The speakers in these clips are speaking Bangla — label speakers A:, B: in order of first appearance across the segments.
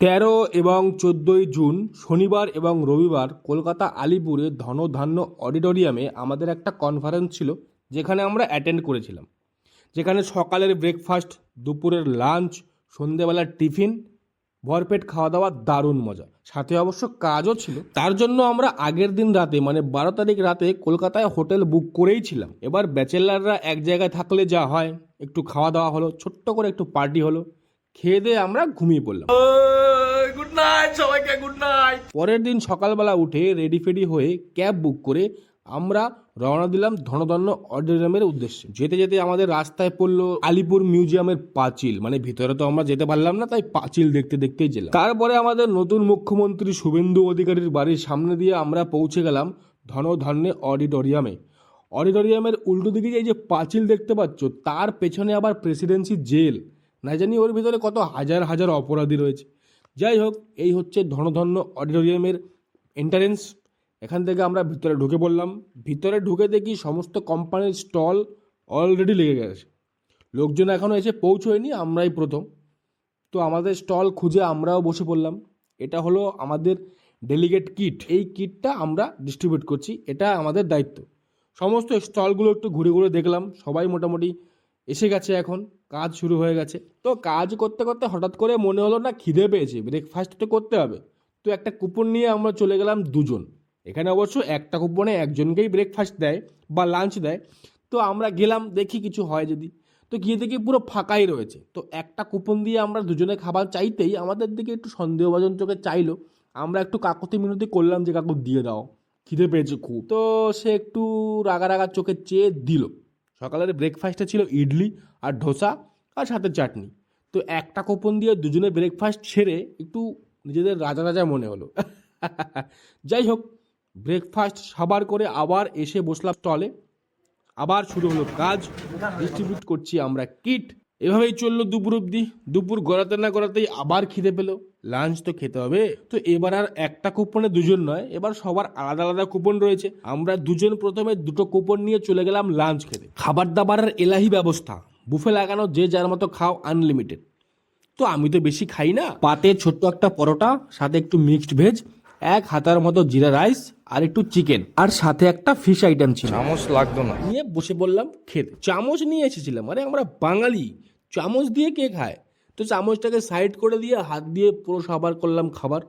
A: তেরো এবং 14ই জুন শনিবার এবং রবিবার কলকাতা আলিপুরে ধনধান্য অডিটোরিয়ামে আমাদের একটা কনফারেন্স ছিল, যেখানে আমরা অ্যাটেন্ড করেছিলাম। যেখানে সকালের ব্রেকফাস্ট, দুপুরের লাঞ্চ, সন্ধেবেলার টিফিন, ভরপেট খাওয়া দাওয়া, দারুণ মজা, সাথে অবশ্য কাজও ছিল। তার জন্য আমরা আগের দিন রাতে মানে 12 তারিখ রাতে কলকাতায় হোটেল বুক করেই ছিলাম। এবার ব্যাচেলাররা এক জায়গায় থাকলে যা হয়, একটু খাওয়া দাওয়া হলো, ছোট্ট করে একটু পার্টি হলো, খেয়ে দিয়ে আমরা ঘুমিয়ে পড়লাম।
B: গুড নাইট সবাইকে, গুড নাইট।
A: পরের দিন সকালবেলা উঠে রেডি ফেডি হয়ে ক্যাব বুক করে আমরা রওনা দিলাম ধনধান্য অডিটোরিয়ামের উদ্দেশ্যে। যেতে যেতে আমাদের রাস্তায় পড়লো আলিপুর মিউজিয়ামের পাঁচিল। মানে ভিতরে তো আমরা যেতে পারলাম না, তাই পাঁচিল দেখতে দেখতেই গেলাম। তারপরে আমাদের নতুন মুখ্যমন্ত্রী শুভেন্দু অধিকারীর বাড়ির সামনে দিয়ে আমরা পৌঁছে গেলাম ধনধান্য অডিটোরিয়ামে। অডিটোরিয়ামের উল্টো দিকে এই যে পাঁচিল দেখতে পাচ্ছ, তার পেছনে আবার প্রেসিডেন্সি জেল। না জানি ওর ভিতরে কত হাজার হাজার অপরাধী রয়েছে। যাই হোক, এই হচ্ছে ধনধান্য অডিটোরিয়ামের এন্ট্রান্স। এখান থেকে আমরা ভিতরে ঢুকে পড়লাম। ভিতরে ঢুকে দেখি সমস্ত কোম্পানির স্টল অলরেডি লেগে গেছে। লোকজন এখনও এসে পৌঁছয়নি, আমরাই প্রথম। তো আমাদের স্টল খুঁজে আমরাও বসে পড়লাম। এটা হলো আমাদের ডেলিগেট কিট। এই কিটটা আমরা ডিস্ট্রিবিউট করছি, এটা আমাদের দায়িত্ব। সমস্ত স্টলগুলো একটু ঘুরে ঘুরে দেখলাম, সবাই মোটামুটি এসে গেছে, এখন কাজ শুরু হয়ে গেছে। তো কাজ করতে করতে হঠাৎ করে মনে হলো না খিদে পেয়েছে, ব্রেকফাস্ট তো করতে হবে। তো একটা কুপন নিয়ে আমরা চলে গেলাম দুজন। এখানে অবশ্য একটা কুপনে একজনকেই ব্রেকফাস্ট দেয় বা লাঞ্চ দেয়। তো আমরা গেলাম, দেখি কিছু হয় যদি। তো গিয়ে দেখি পুরো ফাঁকাই রয়েছে। তো একটা কুপন দিয়ে আমরা দুজনে খাবার চাইতেই আমাদের দিকে একটু সন্দেহভাজন চোখে চাইলো। আমরা একটু কাকুতি মিনতি করলাম যে কাকু দিয়ে দাও, খিদে পেয়েছে খুব। তো সে একটু রাগা রাগা চোখে চেয়ে দিল। সকালের ব্রেকফাস্টে ছিল ইডলি আর ধোসা আর সাথে চাটনি। তো একটা কুপন দিয়ে দুজনে ব্রেকফাস্ট সেরে একটু নিজেদের রাজা রাজা মনে হলো। যাই হোক, ব্রেকফাস্ট সাবার করে আবার এসে বসলাম স্টলে। আবার শুরু হলো কাজ, ডিস্ট্রিবিউট করছি আমরা কিট। এভাবেই চললো দুপুর অবধি। দুপুর গড়াতে না গড়াতেই আবার খিদে পেলো, লাঞ্চ তো খেতে হবে। তো এবার আর একটা কুপনে দুজন নয়, এবার সবার আলাদা আলাদা কুপন রয়েছে। আমরা দুজন প্রথমে দুটো কুপন নিয়ে চলে গেলাম লাঞ্চ খেতে। খাবার দাবারের এলাহি ব্যবস্থা, বুফে লাগানো, যে যার মতো খাও, আনলিমিটেড। তো আমি তো বেশি খাই না, পাতে ছোট্ট একটা পরোটা, সাথে একটু মিক্সড ভেজ, এক হাতার মতো জিরা রাইস আর একটু চিকেন, আর সাথে একটা ফিশ আইটেম ছিল।
B: চামচ লাগতো না।
A: নিয়ে বসে বললাম খেতে। চামচ নিয়ে এসেছিলাম, আরে আমরা বাঙালি, চামচ দিয়ে কে খায়? তো চামচটাকে সাইড করে দিয়ে হাত দিয়ে পুরো সাবার করলাম খাবার।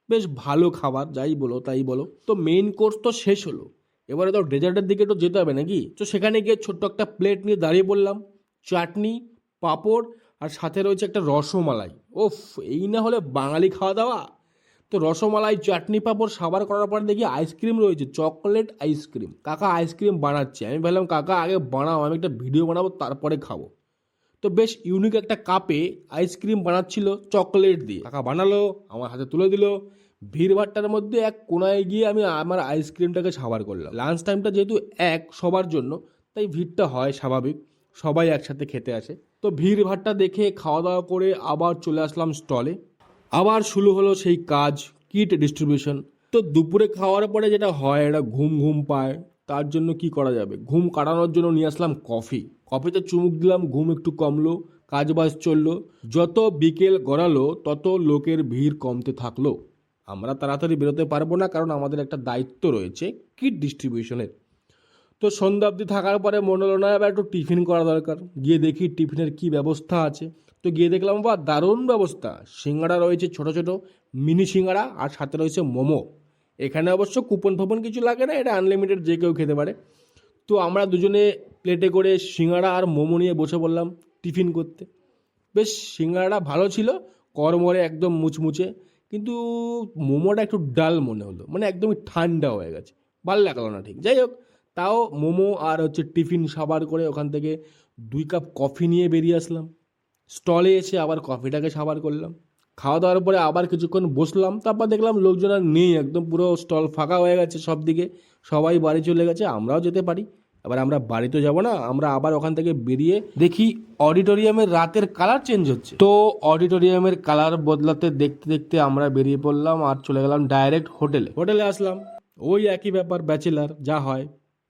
A: বেশ ভালো খাবার, যাই বলো তাই বলো। তো মেইন কোর্স তো শেষ হলো, এবারে তো ডেজার্টের দিকে তো যেতে হবে নাকি। তো সেখানে গিয়ে ছোট্ট একটা প্লেট নিয়ে দাঁড়িয়ে পড়লাম। চাটনি, পাঁপড় আর সাথে রয়েছে একটা রসমালাই। ওফ, এই না হলে বাঙালি খাওয়া দাওয়া। তো রসমালাই, চাটনি, পাঁপড় সাবার করার পর দেখি আইসক্রিম রয়েছে, চকলেট আইসক্রিম। কাকা আইসক্রিম বানাচ্ছে। আমি ভাবলাম কাকা আগে বানাও, আমি একটা ভিডিও বানাবো তারপরে খাবো। তো বেশ ইউনিক একটা কাপে আইসক্রিম বানাচ্ছিল চকলেট দিয়ে। কাকা বানালো, আমার হাতে তুলে দিল। ভিড়ভাট্টার মধ্যে এক কোনায় গিয়ে আমি আমার আইসক্রিমটাকে সাবার করলাম। লাঞ্চ টাইমটা যেহেতু এক সবার জন্য, তাই ভিড়টা হয় স্বাভাবিক, সবাই একসাথে খেতে আসে। তো ভিড়ভাট্টা দেখে খাওয়া দাওয়া করে আবার চলে আসলাম স্টলে। আবার শুরু হলো সেই কাজ, কিট ডিস্ট্রিবিউশন। তো দুপুরে খাওয়ার পরে যেটা হয়, এটা ঘুম ঘুম পায়। তার জন্য কি করা যাবে, ঘুম কাটানোর জন্য নিয়ে আসলাম কফি। কফিতে চুমুক দিলাম, ঘুম একটু কমলো, কাজ বাজ চললো। যত বিকেল গড়ালো তত লোকের ভিড় কমতে থাকলো। আমরা তাড়াতাড়ি বেরোতে পারবো না, কারণ আমাদের একটা দায়িত্ব রয়েছে কিট ডিস্ট্রিবিউশনের। তো সন্ধ্যা অবধি থাকার পরে মনে হলো না, এবার একটু টিফিন করা দরকার। গিয়ে দেখি টিফিনের কি ব্যবস্থা আছে। তো গিয়ে দেখলাম বা দারুণ ব্যবস্থা। সিঙ্গাড়া রয়েছে, ছোট ছোট মিনি সিঙ্গাড়া, আর সাথে রয়েছে মোমো। এখানে অবশ্য কুপন ফুপন কিছু লাগে না, এটা আনলিমিটেড, যে কেউ খেতে পারে। তো আমরা দুজনে প্লেটে করে সিঙ্গাড়া আর মোমো নিয়ে বসে পড়লাম টিফিন করতে। বেশ সিঙ্গাড়াটা ভালো ছিল, করমরে একদম মুচমুচে, কিন্তু মোমোটা একটু ডাল মনে হলো, মানে একদমই ঠান্ডা হয়ে গেছে, ভালো লাগলো না ঠিক। যাই হোক, তাও মোমো আর হচ্ছে টিফিন সাবার করে ওখান থেকে 2 কাপ কফি নিয়ে বেরিয়ে আসলাম। স্টলে এসে আবার কফিটাকে সাবার করলাম। খাওয়া দাওয়ার পরে আবার কিছুক্ষণ বসলাম, তারপর দেখলাম লোকজন আর নেই, একদম পুরো স্টল ফাঁকা হয়ে গেছে সব দিকে, সবাই বাড়ি চলে গেছে, আমরাও যেতে পারি। এবার আমরা বাড়ি তো যাবো না, আমরা আবার ওখান থেকে বেরিয়ে দেখি অডিটোরিয়ামের রাতের কালার চেঞ্জ হচ্ছে। তো অডিটোরিয়ামের কালার বদলাতে দেখতে দেখতে আমরা বেরিয়ে পড়লাম আর চলে গেলাম ডাইরেক্ট হোটেলে। হোটেলে আসলাম, ওই একই ব্যাপার, ব্যাচেলার যা হয়।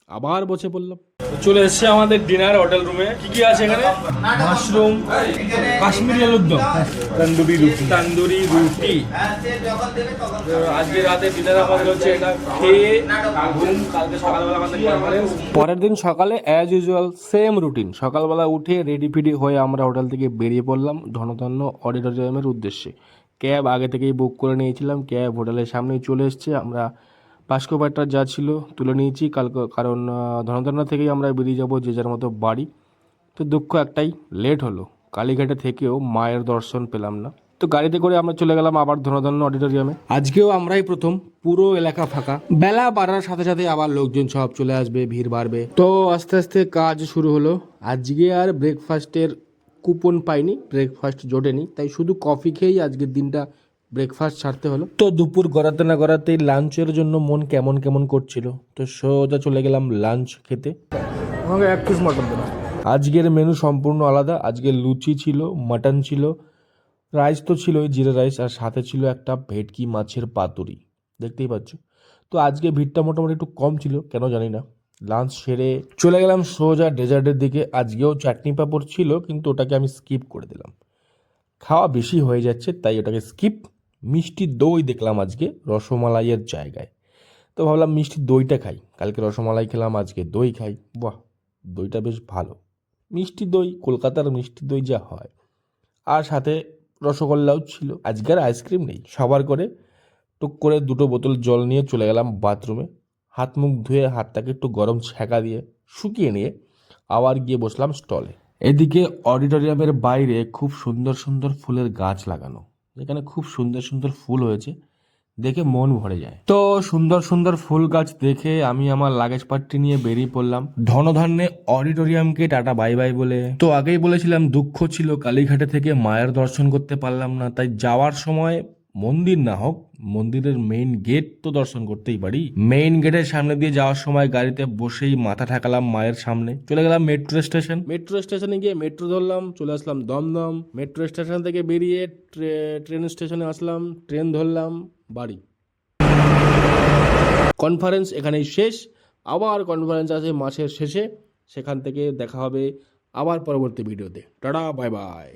A: আবার বসে পড়লাম। চলে এসছে আমাদের ডিনার হোটেল রুমে। কি কি আছে এখানে? মাশরুম, কাশ্মীরি আলুর দম, তান্দুরি রুটি। আজকে রাতে ডিনার আমাদের হচ্ছে এটা খেয়ে ঘুম। কালকে সকালবেলা আমাদের কনফারেন্স। পরের দিন সকালে অ্যাজ ইউজুয়াল সেম রুটিন। সকালবেলা উঠে রেডি ফিডি হয়ে আমরা হোটেল থেকে বেরিয়ে পড়লাম ধনধান্য অডিটোরিয়ামের উদ্দেশ্যে। ক্যাব আগে থেকেই বুক করে নিয়েছিলাম, ক্যাব হোটেলের সামনেই চলে এসছে। আমরা পাসকোপারটা যা ছিল তুলে নিয়েছি কালকে, কারণ ধনধান্য থেকেই আমরা বেরিয়ে যাব যে যার মতো বাড়ি। তো দুঃখ একটাই, লেট হলো। কালীঘাটে থেকেও মায়ের দর্শন পেলাম না। তো গাড়িতে করে আমরা চলে গেলাম আবার ধনধান্য অডিটোরিয়ামে। আজকেও আমরাই প্রথম, পুরো এলাকা ফাঁকা। বেলা বাড়ার সাথে সাথে আবার লোকজন সব চলে আসবে, ভিড় বাড়বে। তো আস্তে আস্তে কাজ শুরু হলো। আজকে আর ব্রেকফাস্টের কুপন পাইনি, ব্রেকফাস্ট জোটেনি, তাই শুধু কফি খেয়েই আজকের দিনটা ব্রেকফাস্ট ছাড়তে হলো। তো দুপুর গড়াতে না গড়াতেই লাঞ্চের জন্য মন কেমন কেমন করছিল, তো সোজা চলে গেলাম লাঞ্চ খেতে। আমাকে এক পিস মটন দেবে। আজকের মেনু সম্পূর্ণ আলাদা। আজকে লুচি ছিল, মাটন ছিল, রাইস তো ছিলই, জিরা রাইস, আর সাথে ছিল একটা ভেটকি মাছের পাতুরি, দেখতেই পাচ্ছ। তো আজকে ভিড়টা মোটামুটি একটু কম ছিল, কেন জানি না। লাঞ্চ সেরে চলে গেলাম সোজা ডেজার্টের দিকে। আজকেও চাটনি পাঁপড় ছিল, কিন্তু ওটাকে আমি স্কিপ করে দিলাম, খাওয়া বেশি হয়ে যাচ্ছে তাই ওটাকে স্কিপ। মিষ্টি দই দেখলাম আজকে রসমালাইয়ের জায়গায়, তো ভাবলাম মিষ্টি দইটা খাই। কালকে রসমালাই খেলাম, আজকে দই খাই। বাহ, দইটা বেশ ভালো। মিষ্টি দই, কলকাতার মিষ্টি দই যা হয়। আর সাথে রসগোল্লাও ছিল। আজকে আর আইসক্রিম নেই। সবার করে টুক করে 2টো বোতল জল নিয়ে চলে গেলাম বাথরুমে। হাত মুখ ধুয়ে হাতটাকে একটু গরম ছ্যাঁকা দিয়ে শুকিয়ে নিয়ে আবার গিয়ে বসলাম স্টলে। এদিকে অডিটোরিয়ামের বাইরে খুব সুন্দর সুন্দর ফুলের গাছ লাগানো, যেখানে খুব সুন্দর সুন্দর ফুল হয়েছে, দেখে মন ভরে যায়। তো সুন্দর সুন্দর ফুল গাছ দেখে আমি আমার লাগেজ পাট্টি নিয়ে বেরিয়ে পড়লাম ধনধান্যে অডিটোরিয়ামকে টাটা বাই বাই বলে। তো আগেই বলেছিলাম দুঃখ ছিল কালীঘাটে থেকে মায়ের দর্শন করতে পারলাম না, তাই যাওয়ার সময় মন্দির না হোক, মন্দিরের মেইন গেট তো দর্শন করতেই পারি। মেইন গেটের সামনে দিয়ে যাওয়ার সময় গাড়িতে বসেই মাথা ঠেকালাম মায়ের সামনে। চলে গেলাম মেট্রো স্টেশন। মেট্রো স্টেশনে গিয়ে মেট্রো ধরলাম, চলে আসলাম দমদম। মেট্রো স্টেশন থেকে বেরিয়ে ট্রেন স্টেশনে আসলাম, ট্রেন ধরলাম বাড়ি। কনফারেন্স এখানেই শেষ। আবার কনফারেন্স আছে মাসের শেষে, সেখান থেকে দেখা হবে আবার পরবর্তী ভিডিওতে। Tata bye bye.